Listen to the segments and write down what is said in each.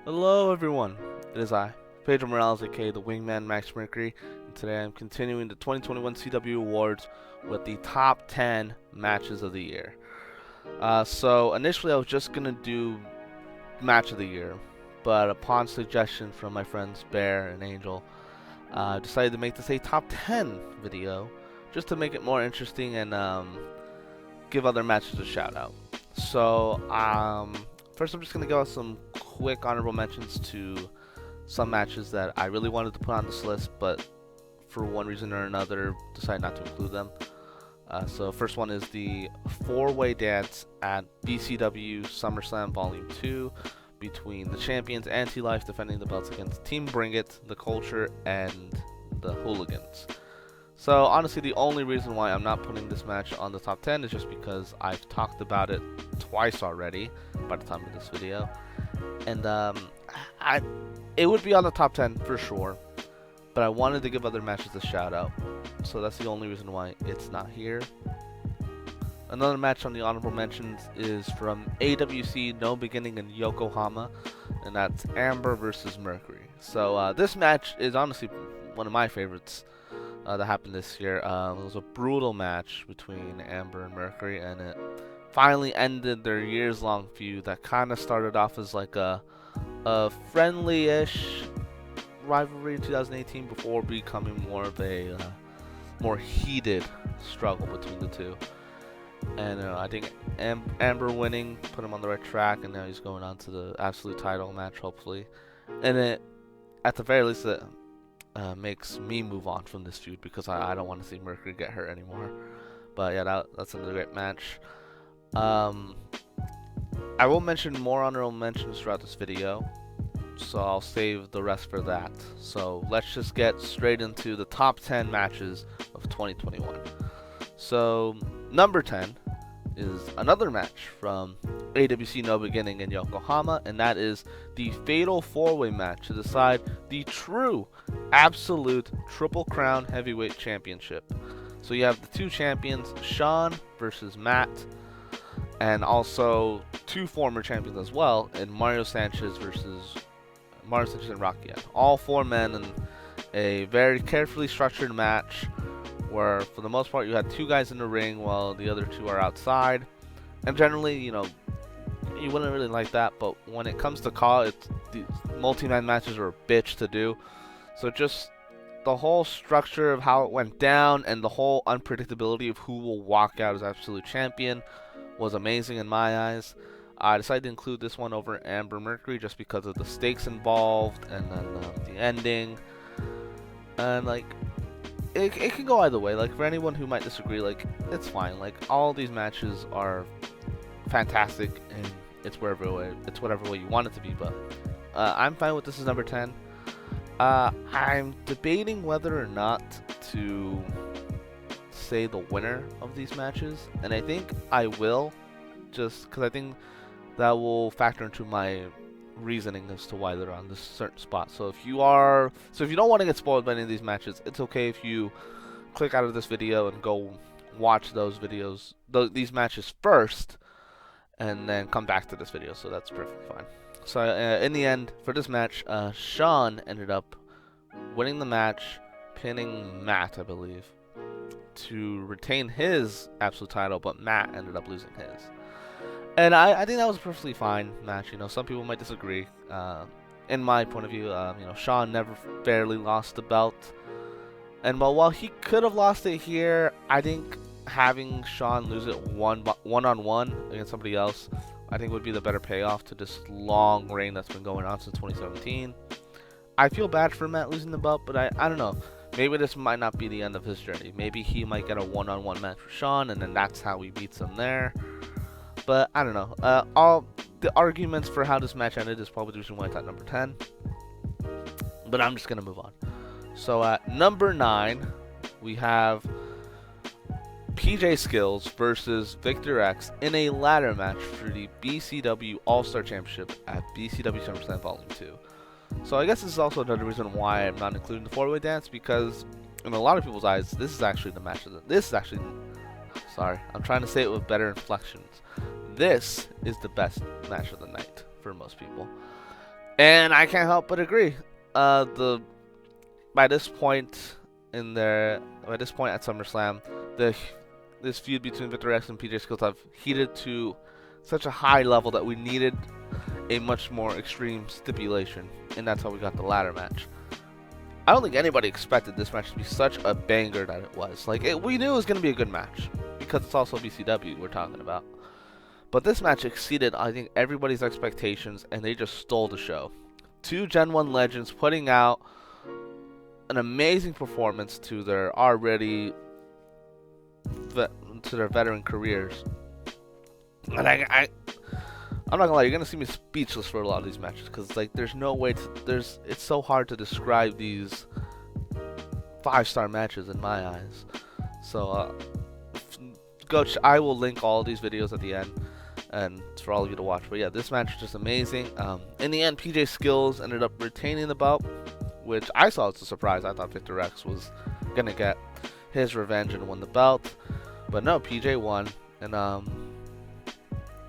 Hello everyone, it is I, Pedro Morales aka the Wingman Max Mercury, and today I'm continuing the 2021 CW Awards with the top 10 matches of the year. So initially I was just going to do match of the year, but upon suggestion from my friends Bear and Angel, I decided to make this a top 10 video, just to make it more interesting and give other matches a shout out. So first I'm just going to go with some quick honorable mentions to some matches that I really wanted to put on this list, but for one reason or another decided not to include them. So first one is the four-way dance at BCW SummerSlam Volume 2 between the champions Anti-Life defending the belts against Team Bring It, The Culture, and the Hooligans. So honestly, the only reason why I'm not putting this match on the top 10 is just because I've talked about it twice already by the time of this video. And it would be on the top 10 for sure, but I wanted to give other matches a shout out, so that's the only reason why it's not here. Another match on the honorable mentions is from AWC No Beginning in Yokohama, and that's Amber versus Mercury. So this match is honestly one of my favorites that happened this year. It was a brutal match between Amber and Mercury, and it finally ended their years-long feud that kind of started off as like a friendly-ish rivalry in 2018 before becoming more of a more heated struggle between the two. And I think Amber winning put him on the right track, and now he's going on to the absolute title match, hopefully. And it, at the very least, it makes me move on from this feud because I don't want to see Mercury get hurt anymore. But yeah, that's another great match. I will mention more honorable mentions throughout this video, so I'll save the rest for that. So let's just get straight into the top 10 matches of 2021. So number 10 is another match from AWC No Beginning in Yokohama, and that is the Fatal 4-Way match to decide the true Absolute Triple Crown Heavyweight Championship. So you have the two champions, Sean versus Matt, and also two former champions as well, in Mario Sanchez and Rocky. All four men in a very carefully structured match where, for the most part, you had two guys in the ring while the other two are outside. And generally, you wouldn't really like that, but when it comes to these multi-man matches are a bitch to do. So just the whole structure of how it went down and the whole unpredictability of who will walk out as absolute champion was amazing in my eyes. I decided to include this one over Amber Mercury just because of the stakes involved and then the ending. And like, it can go either way. Like, for anyone who might disagree, like, it's fine. Like, all these matches are fantastic, and it's whatever way you want it to be. But I'm fine with this as number 10. I'm debating whether or not to say the winner of these matches, and I think I will, just because I think that will factor into my reasoning as to why they're on this certain spot. So if you don't want to get spoiled by any of these matches, it's okay if you click out of this video and go watch these matches first, and then come back to this video. So that's perfectly fine. So in the end, for this match, Sean ended up winning the match, pinning Matt, I believe, to retain his absolute title, but Matt ended up losing his. And I think that was a perfectly fine match. Some people might disagree. In my point of view, Sean never fairly lost the belt. And while he could have lost it here, I think having Sean lose it one-on-one against somebody else, I think would be the better payoff to this long reign that's been going on since 2017. I feel bad for Matt losing the belt, but I don't know. Maybe this might not be the end of his journey. Maybe he might get a one-on-one match with Sean, and then that's how he beats him there. But I don't know. All the arguments for how this match ended is probably the reason why it's at number 10. But I'm just going to move on. So at number 9, we have PJ Skills versus Victor X in a ladder match for the BCW All-Star Championship at BCW SummerSlam Volume 2. So I guess this is also another reason why I'm not including the four-way dance, because in a lot of people's eyes, this is actually the match of the... Sorry, I'm trying to say it with better inflections. This is the best match of the night for most people. And I can't help but agree. The by this point by this point at SummerSlam, this feud between Victor X and PJ Skills have heated to such a high level that we needed a much more extreme stipulation, and that's how we got the ladder match. I don't think anybody expected this match to be such a banger that it was. Like, we knew it was going to be a good match, because it's also BCW we're talking about. But this match exceeded, I think, everybody's expectations, and they just stole the show. Two Gen 1 legends putting out an amazing performance to their veteran careers. And I'm not gonna lie, you're gonna see me speechless for a lot of these matches, because like there's no way it's so hard to describe these 5-star matches in my eyes. So I will link all these videos at the end, and for all of you to watch. But yeah, this match was just amazing. In the end, PJ Skills ended up retaining the belt, which I saw as a surprise. I thought Victor X was gonna get his revenge and win the belt, but no, PJ won, and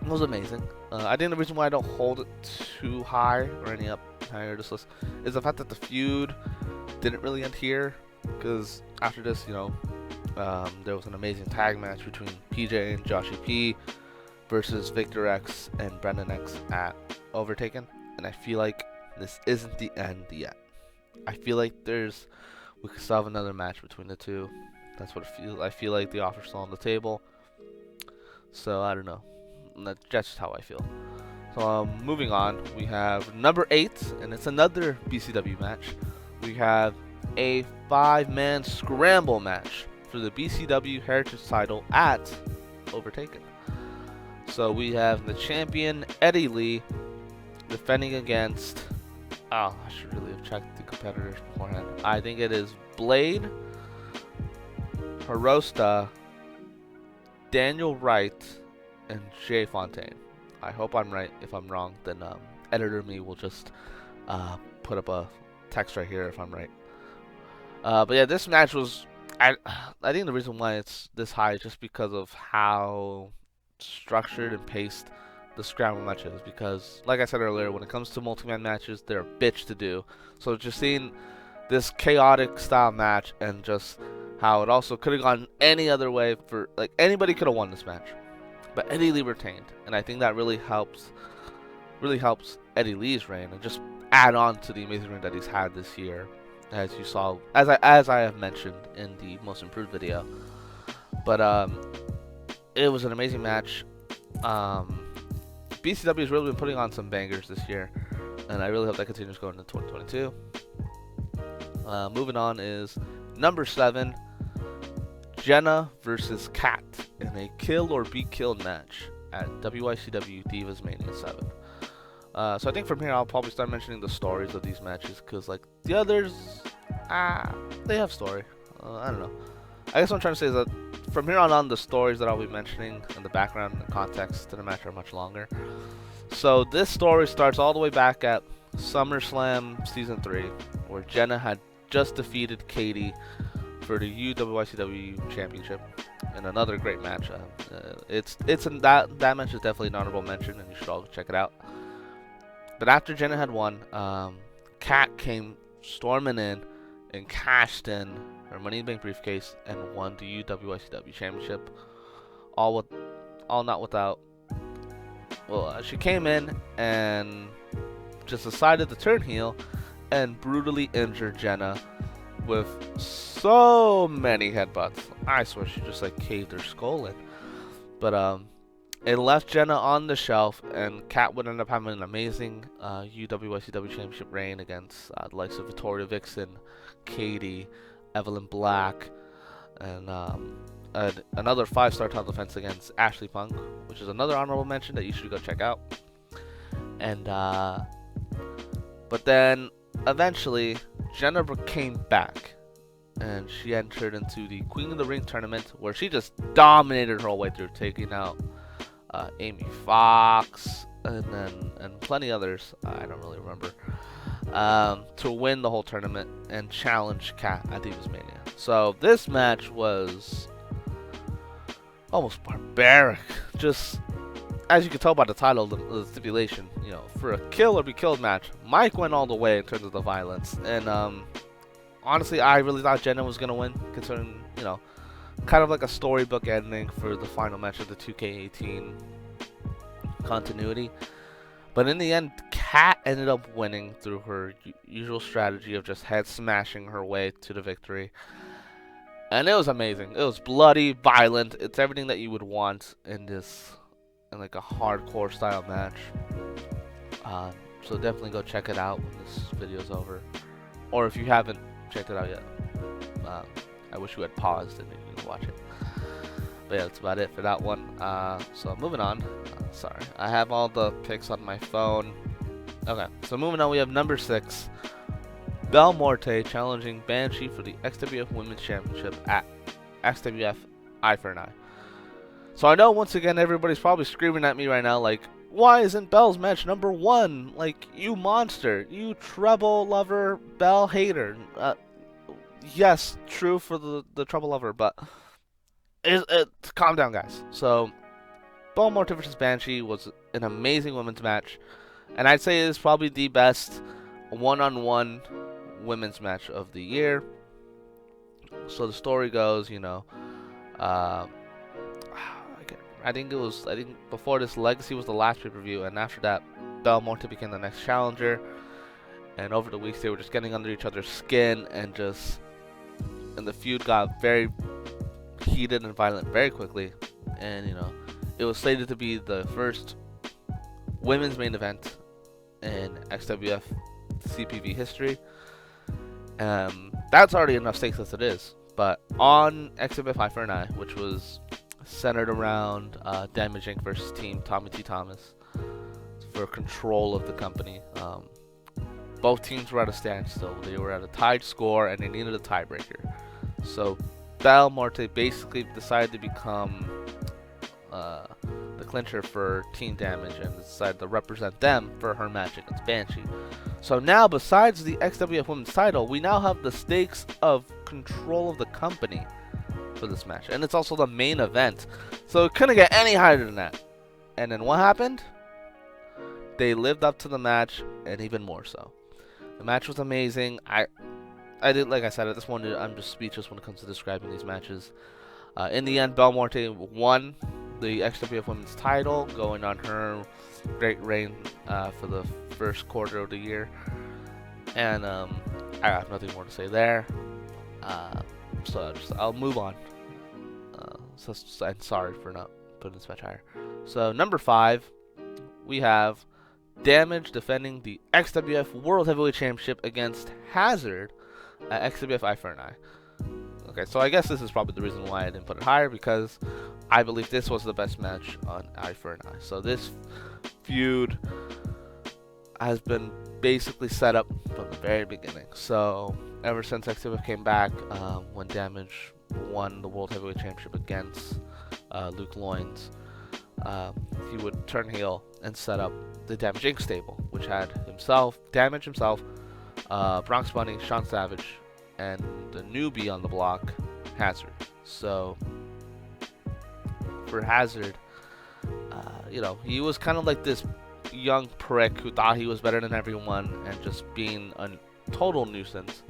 it was amazing. I think the reason why I don't hold it too high or any up higher this list is the fact that the feud didn't really end here, because after this, you know, there was an amazing tag match between PJ and Joshy P versus Victor X and Brendan X at OverTaken, and I feel like this isn't the end yet. I feel like we could still have another match between the two. That's what it feels. I feel like the offer's still on the table. So I don't know. That's just how I feel. So moving on, we have number 8, and it's another BCW match. We have a 5-man scramble match for the BCW Heritage title at OverTaken. So we have the champion Eddie Lee defending against, I should really have checked the competitors beforehand. I think it is Blade, Hirosta, Daniel Wright, and Jay Fontaine. I hope I'm right. If I'm wrong, then editor me will just put up a text right here if I'm right. But yeah, this match was, I think the reason why it's this high is just because of how structured and paced the scramble match is. Because, like I said earlier, when it comes to multi-man matches, they're a bitch to do. So just seeing this chaotic style match, and just how it also could have gone any other way, for like anybody could have won this match, but Eddie Lee retained, and I think that really helps Eddie Lee's reign, and just add on to the amazing reign that he's had this year, as you saw, as I have mentioned in the Most Improved video. But it was an amazing match. BCW has really been putting on some bangers this year, and I really hope that continues going into 2022. Moving on is number 7, Jenna versus Kat in a kill or be killed match at WYCW DivasMania 7. So I think from here I'll probably start mentioning the stories of these matches, because like the others, they have story. I don't know. I guess what I'm trying to say is that from here on the stories that I'll be mentioning and the background and context to the match are much longer. So this story starts all the way back at SummerSlam Season 3, where Jenna had just defeated Katie for the WYCW Championship in another great match. That match is definitely an honorable mention, and you should all check it out. But after Jenna had won, Kat came storming in and cashed in her Money in the Bank briefcase and won the WYCW Championship. Not without. Well, she came in and just decided to turn heel and brutally injure Jenna with so many headbutts. I swear she just like caved her skull in. But it left Jenna on the shelf, and Kat would end up having an amazing WYCW Championship reign against the likes of Victoria Vixen, Katie, Evelyn Black, and another 5-star title defense against Ashley Punk, which is another honorable mention that you should go check out. And but then eventually Jenna came back, and she entered into the Queen of the Ring tournament, where she just dominated her whole way through, taking out Amy Fox and plenty others, I don't really remember, to win the whole tournament and challenge Kat at DivasMania. So this match was almost barbaric. Just as you can tell by the title, the stipulation, you know, for a kill or be killed match, Mike went all the way in terms of the violence. And honestly, I really thought Jenna was gonna win, considering, you know, kind of like a storybook ending for the final match of the 2K18 continuity. But in the end, Kat ended up winning through her usual strategy of just head smashing her way to the victory. And it was amazing. It was bloody, violent. It's everything that you would want in like a hardcore style match. So definitely go check it out when this video's over. Or if you haven't checked it out yet, I wish you had paused and you can watch it. But yeah, that's about it for that one. So moving on. Sorry, I have all the picks on my phone. Okay, so moving on, we have number 6. Belle Morte challenging Banshee for the XWF Women's Championship at XWF Eye for an Eye. So I know, once again, everybody's probably screaming at me right now, like, why isn't Belle's match number 1? Like, you monster. You treble lover, Belle hater. Yes, true for the treble lover, but calm down, guys. So, Belle Morte vs. Banshee was an amazing women's match. And I'd say it is probably the best one-on-one women's match of the year. So the story goes, you know, I think before this, Legacy was the last pay-per-view, and after that, Belle Morte became the next challenger. And over the weeks, they were just getting under each other's skin, and the feud got very heated and violent very quickly. And you know, it was slated to be the first women's main event in XWF CPV history. That's already enough stakes as it is. But on XWF Eye for an Eye, which was centered around Damage Inc. versus Team Tommy T. Thomas for control of the company. Both teams were at a standstill. They were at a tied score, and they needed a tiebreaker. So Belle Morte basically decided to become the clincher for Team Damage and decided to represent them for her match against Banshee. So now, besides the XWF Women's title, we now have the stakes of control of the company for this match. And it's also the main event. So it couldn't get any higher than that. And then what happened? They lived up to the match, and even more so. The match was amazing. I did, like I said, at this point, I'm just speechless when it comes to describing these matches. In the end, Belle Morte won the XWF Women's title, going on her great reign for the first quarter of the year. And I have nothing more to say there. So I'll move on. I'm sorry for not putting this match higher. So number 5, we have Damage defending the XWF World Heavyweight Championship against Hazard at XWF Eye for an Eye. Okay, so I guess this is probably the reason why I didn't put it higher, because I believe this was the best match on Eye for an Eye. So this feud has been basically set up from the very beginning. So ever since XWF came back, when Damage won the World Heavyweight Championship against Luke Loins, he would turn heel and set up the Damage Inc. stable, which had Damage himself, Bronx Bunny, Sean Savage, and the newbie on the block, Hazard. So for Hazard, you know, he was kind of like this young prick who thought he was better than everyone, and just being a total nuisance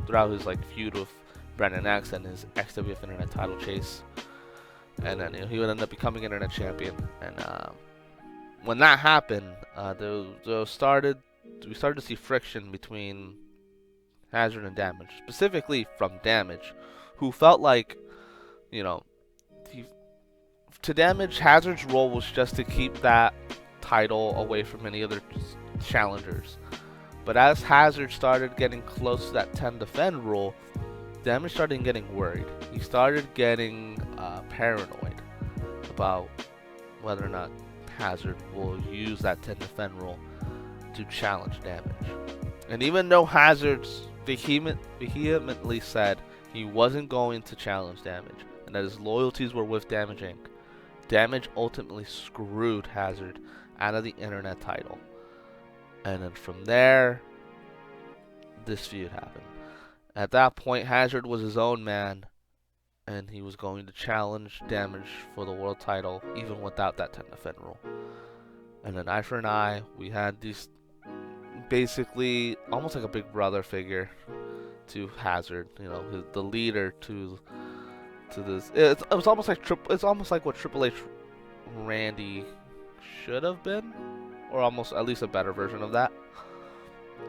throughout his feud with Brandon X and his XWF Internet title chase. And then, you know, he would end up becoming Internet champion. And when that happened, we started to see friction between Hazard and Damage, specifically from Damage, who felt like, you know, to Damage, Hazard's role was just to keep that title away from any other challengers. But as Hazard started getting close to that 10 defend rule, Damage started getting worried. He started getting paranoid about whether or not Hazard will use that 10 defend rule to challenge Damage. And even though Hazard vehemently said he wasn't going to challenge Damage and that his loyalties were with Damage Inc., Damage ultimately screwed Hazard out of the Internet title. And then from there, this feud happened. At that point, Hazard was his own man, and he was going to challenge Damage for the world title even without that 10 defend rule. And then eye for an eye, we had these basically almost like a big brother figure to Hazard, you know, the leader to this. It was almost like what Triple H Randy should have been, or almost at least a better version of that.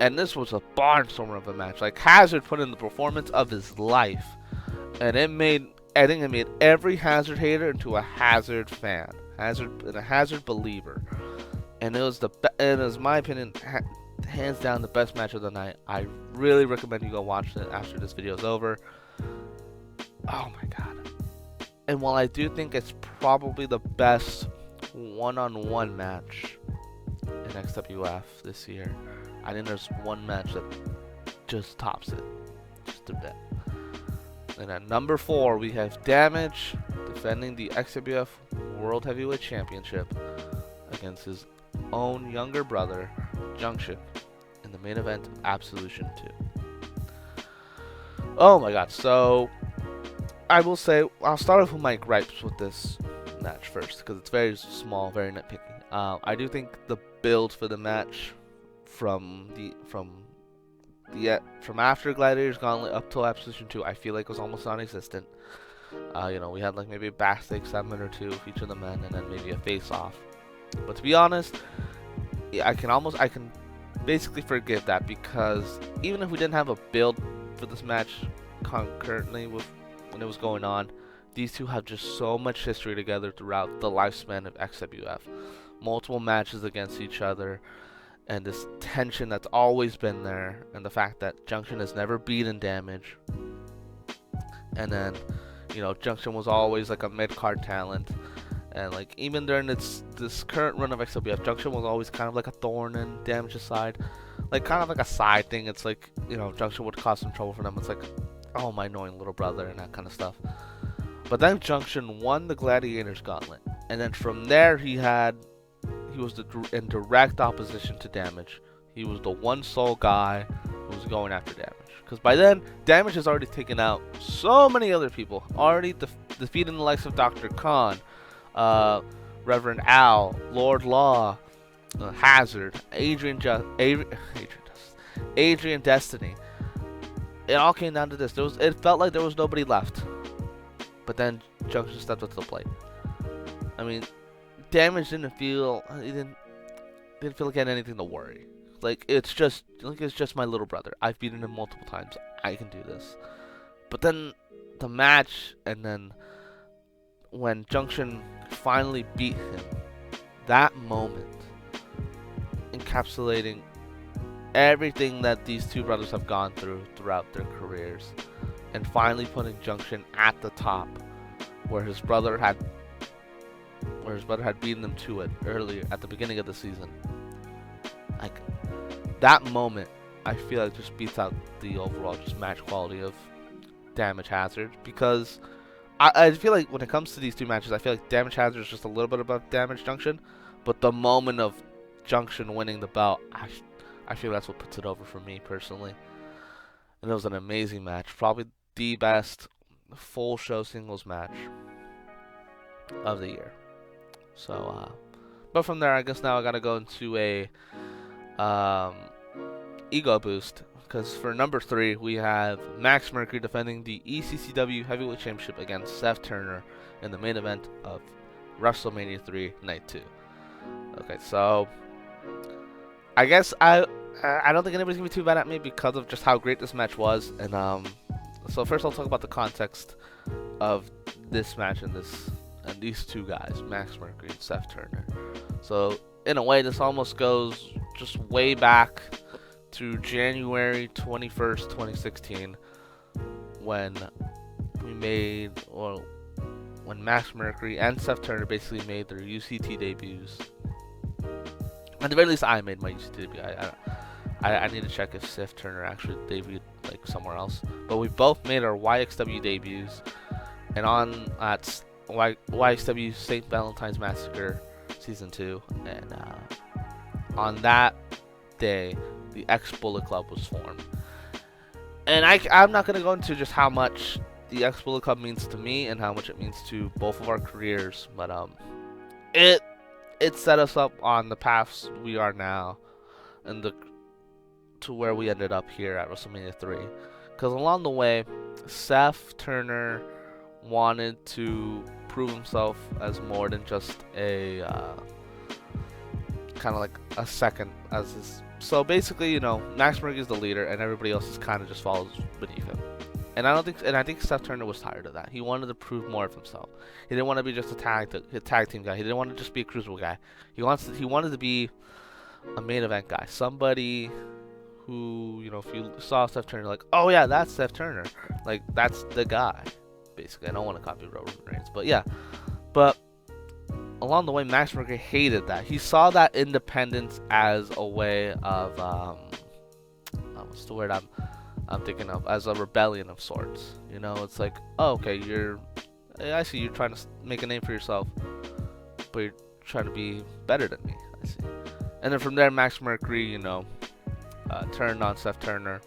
And this was a barnstormer of a match. Like, Hazard put in the performance of his life, and I think it made every Hazard hater into a Hazard fan, and a Hazard believer. And it was my opinion, hands down the best match of the night. I really recommend you go watch it after this video is over. Oh my god. And while I do think it's probably the best one-on-one match in XWF this year, I think there's one match that just tops it, just a bit. And at number 4, we have Damage defending the XWF World Heavyweight Championship against his own younger brother, Junction, in the main event of Absolution 2. Oh my god, so I will say, I'll start off with my gripes with this match first, because it's very small, very nitpicky. I do think the build for the match from after Gladiators Gauntlet up till Absolution 2, I feel like was almost non-existent. You know, we had like maybe a backstage segment or two of each of the men, and then maybe a face-off. But to be honest, I can basically forgive that, because even if we didn't have a build for this match concurrently with when it was going on, these two have just so much history together throughout the lifespan of XWF. Multiple matches against each other, and this tension that's always been there, and the fact that Junction has never beaten Damage. And then, you know, Junction was always like a mid-card talent. And like even during this current run of XWF, Junction was always kind of like a thorn in Damage's side. Like kind of like a side thing. It's like, you know, Junction would cause some trouble for them. It's like, oh, my annoying little brother and that kind of stuff. But then Junction won the Gladiators Gauntlet. And then from there he was in direct opposition to Damage. He was the one sole guy who was going after Damage. Because by then, Damage has already taken out so many other people. Already defeating the likes of Dr. Khan, Reverend Al, Lord Law, Hazard, Adrian Destiny. It all came down to this. It felt like there was nobody left. But then Junction stepped up to the plate. I mean, Damage didn't feel like he had anything to worry. Like it's just my little brother. I've beaten him multiple times. I can do this. But then the match, and then when Junction finally beat him, that moment encapsulating everything that these two brothers have gone through throughout their careers, and finally putting Junction at the top where his brother had beaten them to it earlier at the beginning of the season. Like that moment, I feel like just beats out the overall just match quality of Damage Hazard, because I feel like when it comes to these two matches, I feel like Damage Hazard is just a little bit above Damage Junction, but the moment of Junction winning the belt, I feel that's what puts it over for me personally. And it was an amazing match, probably the best full show singles match of the year. So, but from there, I guess now I gotta go into a ego boost, because for number 3 we have Max Mercury defending the ECCW Heavyweight Championship against Seth Turner in the main event of WrestleMania 3 Night 2. Okay, so I guess I don't think anybody's gonna be too mad at me because of just how great this match was. And so first I'll talk about the context of this match and these two guys, Max Mercury and Seth Turner. So in a way, this almost goes just way back to January 21st, 2016, when when Max Mercury and Seth Turner basically made their UCT debuts. At the very least, I made my UCT debut. I need to check if Seth Turner actually debuted like somewhere else. But we both made our YXW debuts, and on at YXW St. Valentine's Massacre Season 2, and on that day, the X-Bullet Club was formed. And I'm not going to go into just how much the X-Bullet Club means to me and how much it means to both of our careers. But it set us up on the paths we are now, and to where we ended up here at WrestleMania 3. Because along the way, Seth Turner wanted to prove himself as more than just a kind of like a second as his. So basically, you know, Max Mercury is the leader, and everybody else is kind of just follows beneath him. And I think Seth Turner was tired of that. He wanted to prove more of himself. He didn't want to be just a tag team guy. He didn't want to just be a cruiserweight guy. He wanted to be a main event guy, somebody who, you know, if you saw Seth Turner, like, oh yeah, that's Seth Turner, like that's the guy. Basically, I don't want to copy Roman Reigns, but yeah, but along the way, Max Mercury hated that. He saw that independence as a way of what's the word I'm thinking of, as a rebellion of sorts. You know, it's like, oh, okay, I see you're trying to make a name for yourself, but you're trying to be better than me. I see. And then from there, Max Mercury, you know, turned on Seth Turner,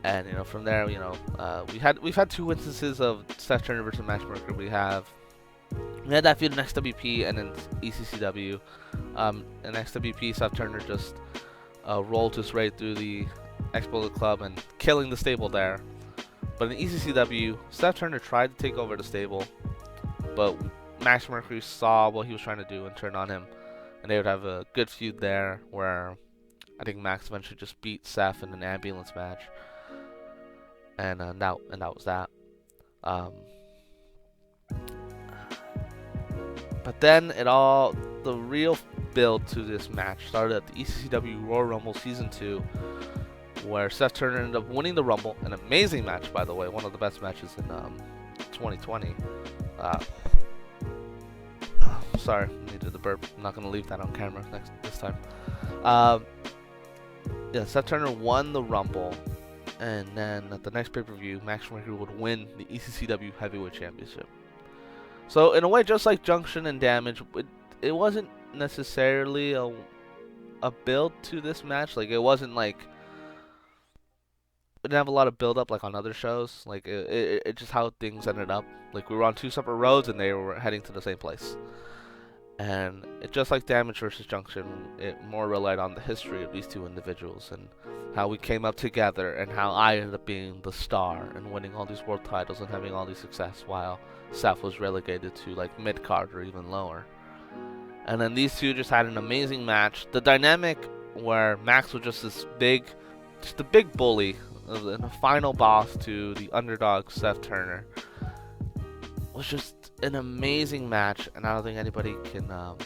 and you know, from there, you know, we've had two instances of Seth Turner versus Max Mercury. We had that feud in XWP and in ECCW. In XWP, Seth Turner just rolled his way through the X-Bullet Club and killing the stable there. But in ECCW, Seth Turner tried to take over the stable, but Max Mercury saw what he was trying to do and turned on him, and they would have a good feud there where I think Max eventually just beat Seth in an ambulance match, and that was that. But then the real build to this match started at the ECCW Royal Rumble Season 2, where Seth Turner ended up winning the Rumble. An amazing match, by the way, one of the best matches in 2020. Sorry, needed the burp. I'm not going to leave that on camera this time. Yeah, Seth Turner won the Rumble, and then at the next pay-per-view, Max Mercury would win the ECCW Heavyweight Championship. So in a way, just like Junction and Damage, it wasn't necessarily a build to this match. Like, it wasn't like, it didn't have a lot of build up like on other shows. Like, it just how things ended up. Like, we were on two separate roads and they were heading to the same place. And it, just like Damage versus Junction, it more relied on the history of these two individuals and how we came up together and how I ended up being the star and winning all these world titles and having all these success while Seth was relegated to like mid-card or even lower. And then these two just had an amazing match. The dynamic where Max was just a big bully and a final boss to the underdog Seth Turner was just an amazing match, and I don't think anybody can well,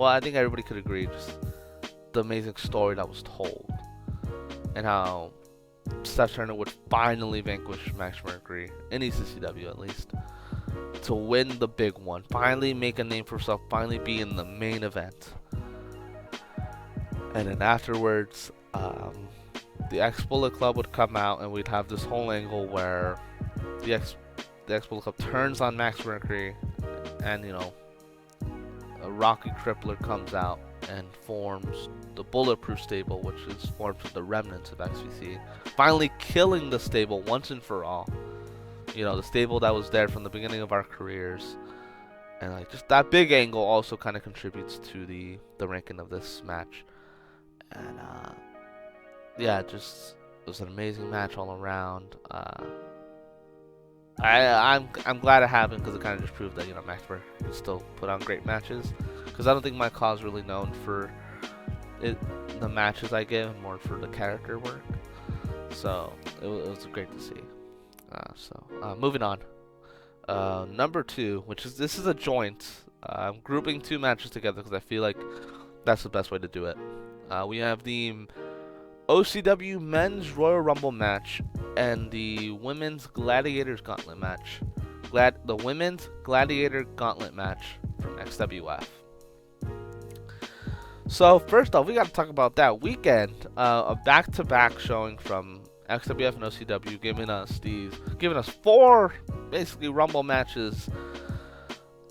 I think everybody could agree just the amazing story that was told and how Seth Turner would finally vanquish Max Mercury in ECCW at least to win the big one, finally make a name for himself, finally be in the main event. And then afterwards, the X-Bullet Club would come out and we'd have this whole angle where the X-Bullet Club turns on Max Mercury, and you know, a Rocky Crippler comes out and forms the Bulletproof stable, which is formed from the remnants of XVC, finally killing the stable once and for all. You know, the stable that was there from the beginning of our careers, and like just that big angle also kind of contributes to the ranking of this match. And yeah, it was an amazing match all around. I'm glad it happened because it kind of just proved that, you know, Max Mercury can still put on great matches. Because I don't think my cause is really known for the matches I give, more for the character work. So it was great to see. Moving on. Number 2, this is a joint. I'm grouping two matches together because I feel like that's the best way to do it. We have the OCW Men's Royal Rumble match and the Women's Gladiators Gauntlet match. The Women's Gladiator Gauntlet match from XWF. So first off, we got to talk about that weekend, a back-to-back showing from XWF and OCW, giving us 4 basically Rumble matches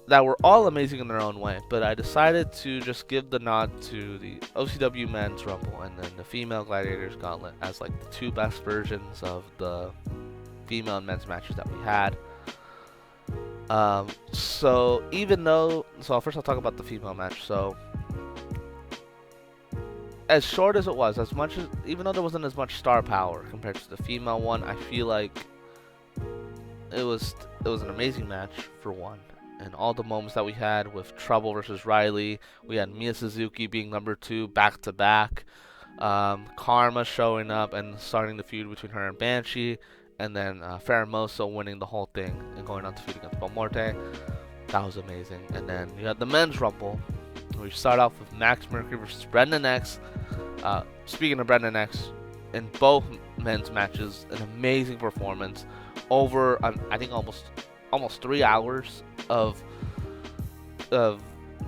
that were all amazing in their own way. But I decided to just give the nod to the OCW Men's Rumble and then the Female Gladiators Gauntlet as like the 2 best versions of the female and men's matches that we had. So first I'll talk about the female match. So as short as it was, even though there wasn't as much star power compared to the female one, I feel like it was an amazing match for one. And all the moments that we had with Trouble versus Riley, we had Mia Suzuki being number 2 back to back, Karma showing up and starting the feud between her and Banshee, and then Ferramoso winning the whole thing and going on to feud against Belmorte. That was amazing. And then you had the men's rumble. We start off with Max Mercury versus Brendan X. Speaking of Brendan X, in both men's matches, an amazing performance over I think almost 3 hours of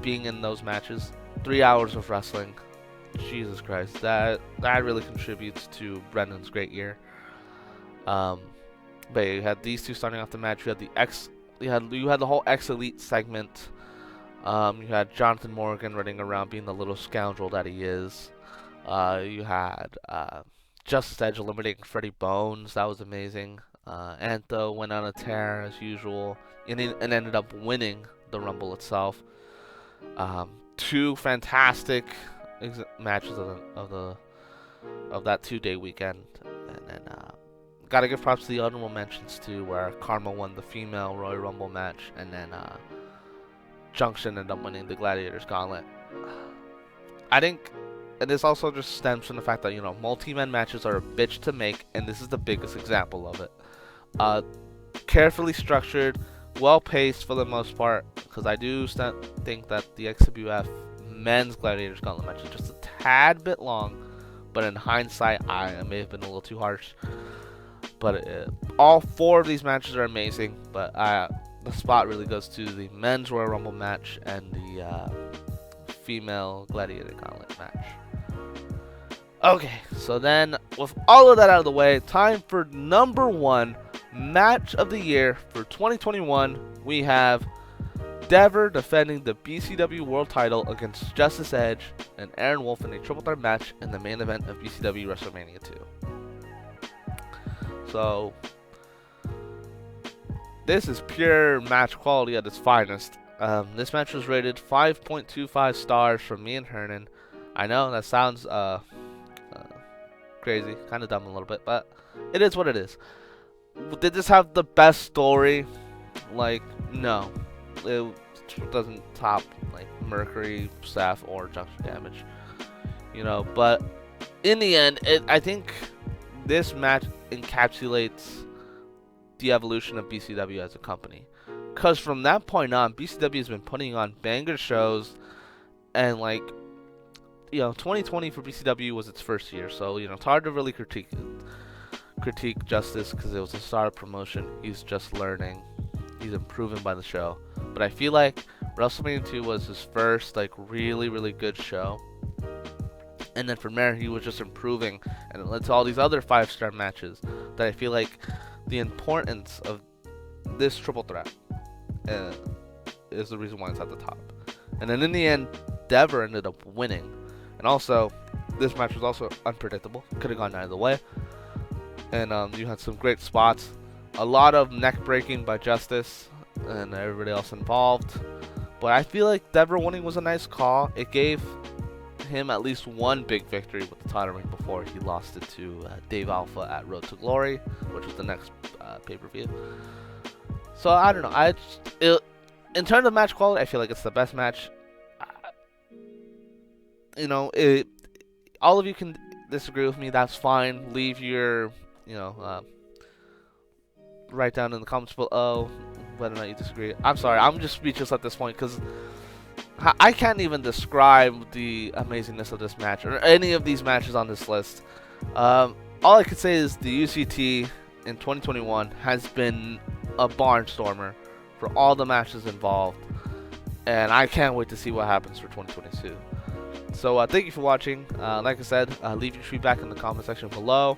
being in those matches. 3 hours of wrestling. Jesus Christ, that really contributes to Brendan's great year. But you had these two starting off the match. You had the whole X Elite segment. You had Jonathan Morgan running around being the little scoundrel that he is. You had Justice Edge eliminating Freddie Bones. That was amazing. Anto went on a tear as usual and ended up winning the Rumble itself. 2 fantastic matches of that 2-day weekend, and then gotta give props to the honorable mentions too, where Karma won the female Royal Rumble match, and then Junction ended up winning the Gladiators Gauntlet. I think, and this also just stems from the fact that, multi-man matches are a bitch to make, and this is the biggest example of it. Carefully structured, well-paced for the most part, because I do think that the XWF men's Gladiators Gauntlet match is just a tad bit long, but in hindsight, I may have been a little too harsh. But all 4 of these matches are amazing, but the spot really goes to the men's Royal Rumble match and the female Gladiator Gauntlet match. Okay, so then with all of that out of the way, time for number 1 match of the year for 2021. We have Dever defending the BCW World Title against Justice Edge and Aaron Wolf in a triple threat match in the main event of BCW WrestleMania 2. So this is pure match quality at its finest. This match was rated 5.25 stars from me and Hernan. I know that sounds crazy, kind of dumb a little bit, but it is what it is. Did this have the best story? No. It doesn't top Mercury, Seth, or Junction Damage. But in the end, I think this match encapsulates the evolution of BCW as a company. Because from that point on, BCW has been putting on banger shows, and 2020 for BCW was its first year, so it's hard to really critique Justice because it was a startup promotion. He's just learning, he's improving by the show. But I feel like WrestleMania 2 was his first really, really good show, and then from there he was just improving, and it led to all these other 5-star matches that I feel like the importance of this triple threat is the reason why it's at the top. And then in the end, Dever ended up winning. And also, this match was also unpredictable. Could have gone either way. And you had some great spots. A lot of neck breaking by Justice and everybody else involved. But I feel like Dever winning was a nice call. It gave him at least one big victory with the title reign before he lost it to Dave Alpha at Road to Glory, which was the next pay-per-view. So I don't know. In terms of match quality, I feel like it's the best match. All of you can disagree with me. That's fine. Leave your, write down in the comments below whether or not you disagree. I'm sorry. I'm just speechless at this point because I can't even describe the amazingness of this match or any of these matches on this list. All I could say is the UCT in 2021 has been a barnstormer for all the matches involved, and I can't wait to see what happens for 2022. So thank you for watching. Like I said, leave your feedback in the comment section below.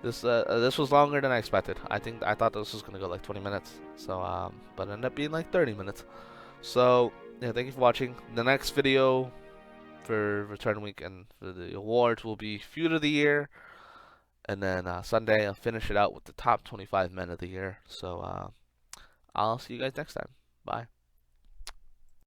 This was longer than I expected. I thought this was gonna go like 20 minutes. So but it ended up being like 30 minutes. So yeah, thank you for watching. The next video for Return Week and for the awards will be Feud of the Year And then Sunday, I'll finish it out with the top 25 men of the year. So I'll see you guys next time. Bye.